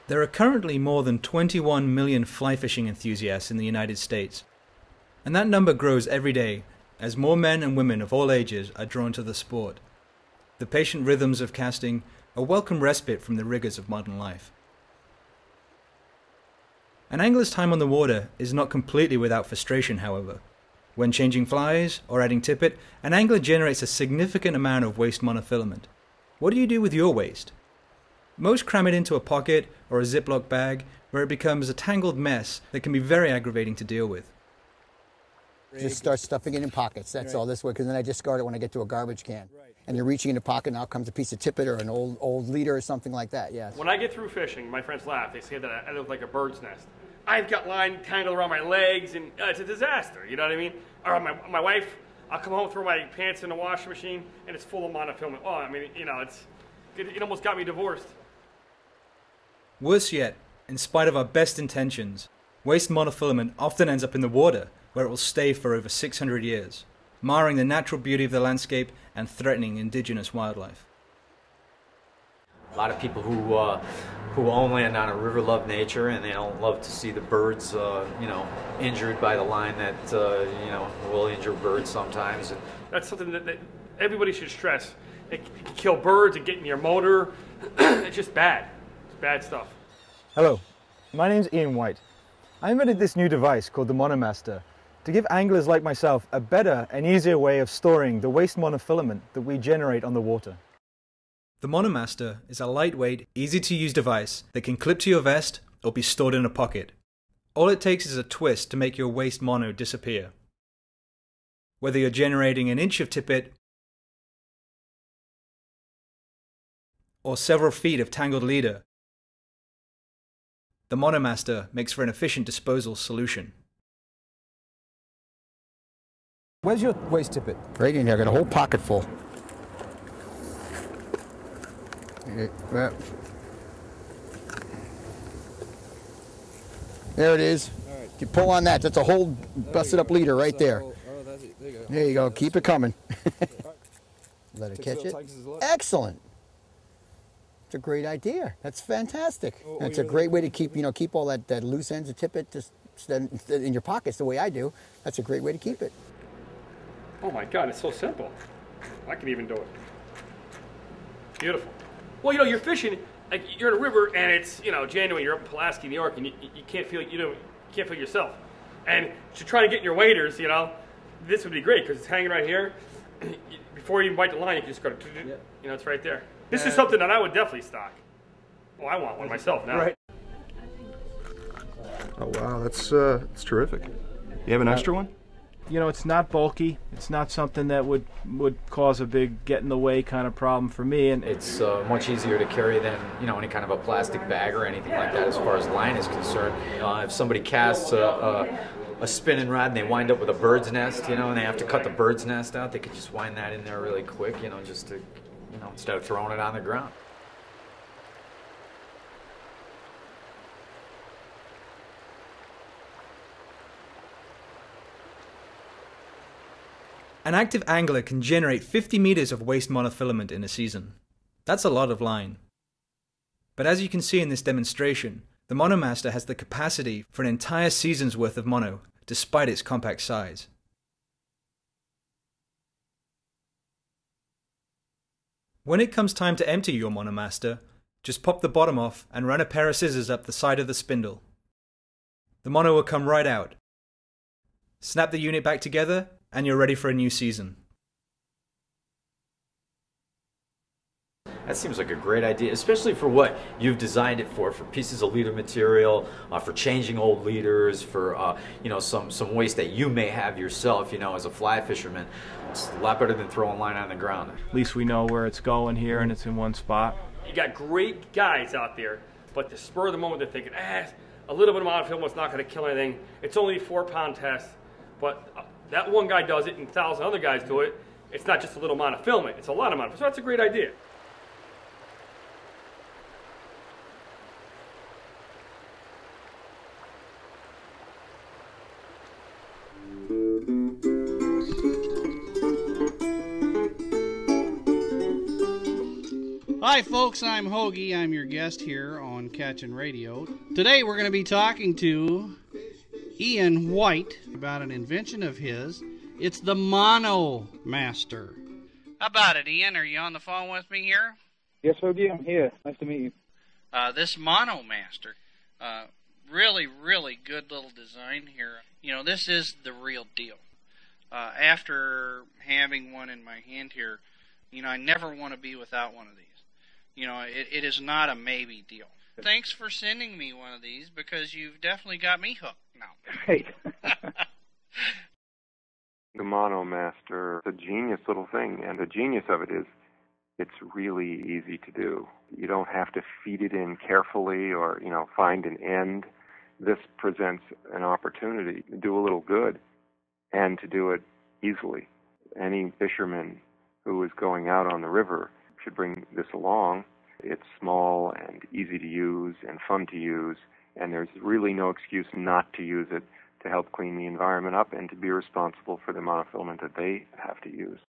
There are currently more than 21 million fly fishing enthusiasts in the United States, and that number grows every day as more men and women of all ages are drawn to the sport. The patient rhythms of casting, a welcome respite from the rigors of modern life. An angler's time on the water is not completely without frustration, however. When changing flies or adding tippet, an angler generates a significant amount of waste monofilament. What do you do with your waste? Most cram it into a pocket or a Ziploc bag, where it becomes a tangled mess that can be very aggravating to deal with. Just start stuffing it in pockets, that's all this way, because then I discard it when I get to a garbage can. And you're reaching in the pocket, and out comes a piece of tippet or an old leader or something like that, yeah. When I get through fishing, my friends laugh. They say that I look like a bird's nest. I've got line tangled around my legs, and it's a disaster, you know what I mean? Or my wife, I'll come home, throw my pants in the washing machine, and it's full of monofilament. Oh, I mean, you know, it almost got me divorced. Worse yet, in spite of our best intentions, waste monofilament often ends up in the water, where it will stay for over 600 years, marring the natural beauty of the landscape and threatening indigenous wildlife. A lot of people who own land on a river love nature, and they don't love to see the birds, you know, injured by the line that, you know, will injure birds sometimes. That's something that everybody should stress. It can kill birds, it get in your motor. It's just bad. It's bad stuff. Hello, my name's Ian White. I invented this new device called the monoMASTER to give anglers like myself a better and easier way of storing the waste monofilament that we generate on the water. The monoMASTER is a lightweight, easy-to-use device that can clip to your vest or be stored in a pocket. All it takes is a twist to make your waste mono disappear. Whether you're generating an inch of tippet or several feet of tangled leader, the monoMASTER makes for an efficient disposal solution. Where's your waste tippet? Right in here, I got a whole pocket full. There it is. Right. You pull on that, that's a whole busted up leader right there. That's it. There you go. There you go, keep it coming. Let it catch it. Excellent. It's a great idea. That's fantastic. That's a great way to keep, keep all that loose ends of tippet just in your pockets the way I do. That's a great way to keep it. Oh my God, it's so simple. I can even do it. Beautiful. Well, you know, you're fishing, like you're in a river, and it's, you know, January. You're up in Pulaski, New York, and you can't feel, you can't feel yourself. And to try to get in your waders, you know, this would be great because it's hanging right here. Before you even bite the line, you can just go, you know, it's right there. This is something that I would definitely stock. Oh, I want one myself now. Right. Oh wow, that's terrific. You have an extra one? You know, it's not bulky. It's not something that would cause a big get in the way kind of problem for me. And It's much easier to carry than, you know, any kind of a plastic bag or anything like that as far as line is concerned. If somebody casts a spinning rod and they wind up with a bird's nest, you know, and they have to cut the bird's nest out, they could just wind that in there really quick, you know, just to, you know, instead of throwing it on the ground. An active angler can generate 50 meters of waste monofilament in a season. That's a lot of line. But as you can see in this demonstration, the monoMASTER has the capacity for an entire season's worth of mono, despite its compact size. When it comes time to empty your monoMASTER, just pop the bottom off and run a pair of scissors up the side of the spindle. The mono will come right out. Snap the unit back together, and you're ready for a new season. That seems like a great idea, especially for what you've designed it for pieces of leader material, for changing old leaders, for you know, some waste that you may have yourself, you know, as a fly fisherman. It's a lot better than throwing line on the ground. at least we know where it's going here and it's in one spot. You got great guys out there, but the spur of the moment they're thinking, a little bit of monofilament is not going to kill anything. It's only a 4-pound test, but that one guy does it and 1,000 other guys do it. It's not just a little monofilament, it's a lot of monofilament. So that's a great idea. Hi, Hi folks, I'm Hoagie. I'm your guest here on Catchin' Radio. Today we're going to be talking to Ian White about an invention of his. It's the monoMASTER. How about it, Ian? Are you on the phone with me here? Yes, Hoagie, I'm here. Nice to meet you. This monoMASTER, really, really good little design here. You know, this is the real deal. After having one in my hand here, you know, I never want to be without one of these. You know, it is not a maybe deal. Thanks for sending me one of these because you've definitely got me hooked now. Great. The monoMASTER is a genius little thing, and the genius of it is it's really easy to do. You don't have to feed it in carefully or, you know, find an end. This presents an opportunity to do a little good and to do it easily. Any fisherman who is going out on the river should bring this along. It's small and easy to use and fun to use, and there's really no excuse not to use it to help clean the environment up and to be responsible for the monofilament that they have to use.